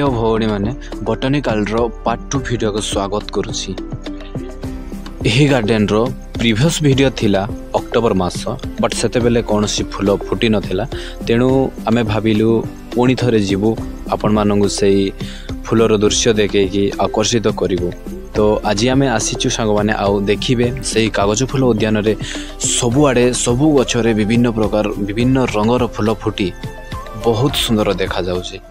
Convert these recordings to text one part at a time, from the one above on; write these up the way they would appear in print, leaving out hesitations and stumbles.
भाई और भौणी मैंने बोटानिकल पार्ट 2 वीडियो को स्वागत करुच्ची। यही गार्डन रो प्रीवियस वीडियो थिला अक्टोबर मास बट सेते बेले कौन सी फूल फुटी नथिला तेणु आमे भाविलु पुणी थरे जीवु आपण मानंगु सेई फूलर दृश्य देखेकि आकर्षित करिवु। तो आज आमे आसीचु सांग माने आउ देखिबे सेई कागज फूल उद्यान रे सबुआडे सबु गछरे विभिन्न प्रकार विभिन्न रंगर फूल फुटी बहुत सुंदर देखा जाउछि।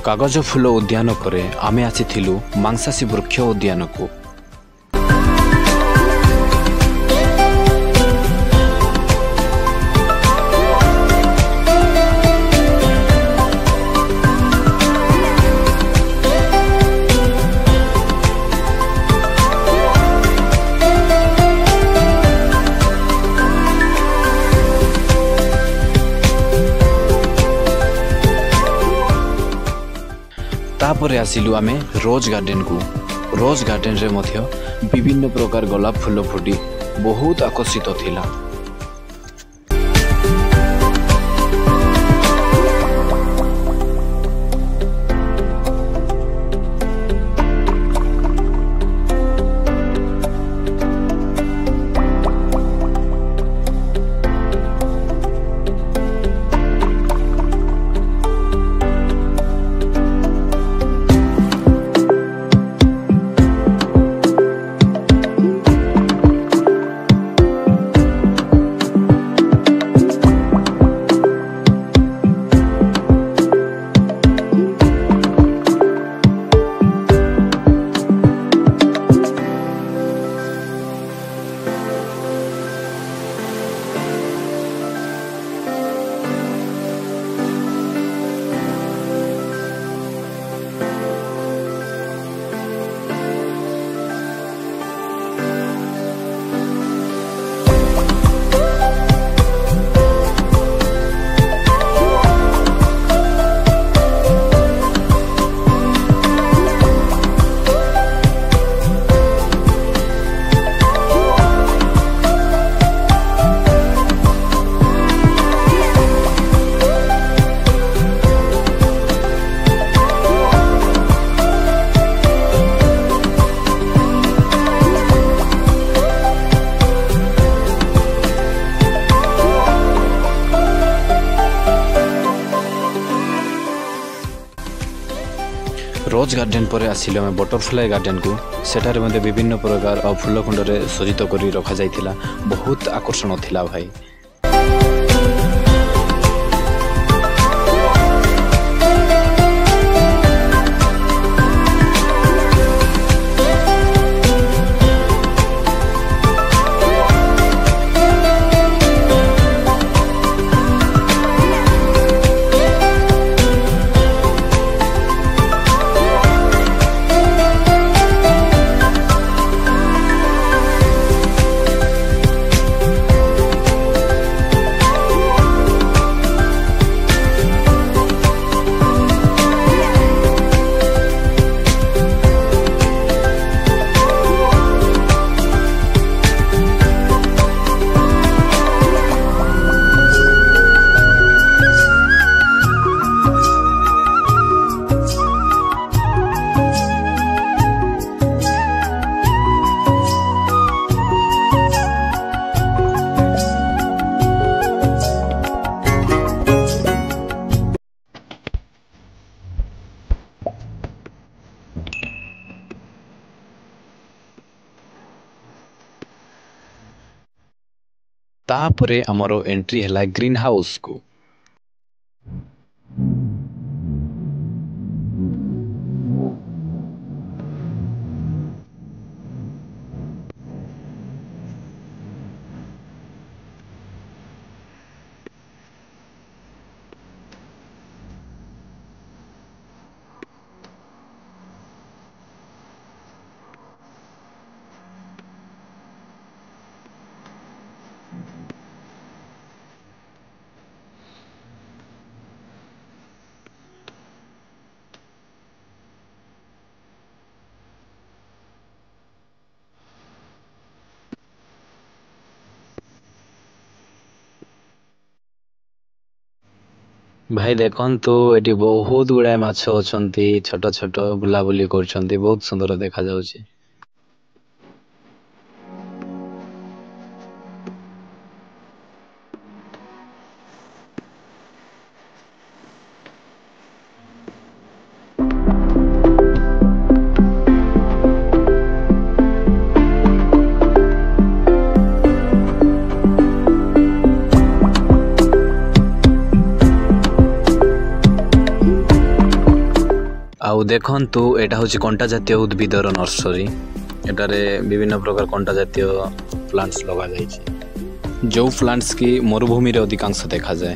कागज फूल उद्यान परे आमे आसीथिलु मांसासी वृक्ष उद्यान को। तापर आसिलु आमे रोज गार्डन को। रोज गार्डन रे मध्य विभिन्न प्रकार गोलाप फूल फुटी बहुत आकर्षित थिला। रोज गार्डन पर आसिले आम बटरफ्लाई गार्डन को। सेठारे मध्य विभिन्न प्रकार फूल कुंड रे सज्जित करी रखा जाइथिला बहुत आकर्षण थिला भाई। तापरे हमरो एंट्री है ग्रीन हाउस को। भाई देखंतु एटी बहुत गुड़ाए माछ अछंती छोट छोट बुलाबुली करछंती बहुत सुंदर देखा जाउची। आउ देखंतु एटा होची कंटा जातीय उद्भिदर नर्सरी। एटारे विभिन्न प्रकार कंटा जातीय प्लांट्स लगा जायछि जो प्लांट्स की मरुभूमि रे अधिकांश देखा जाए।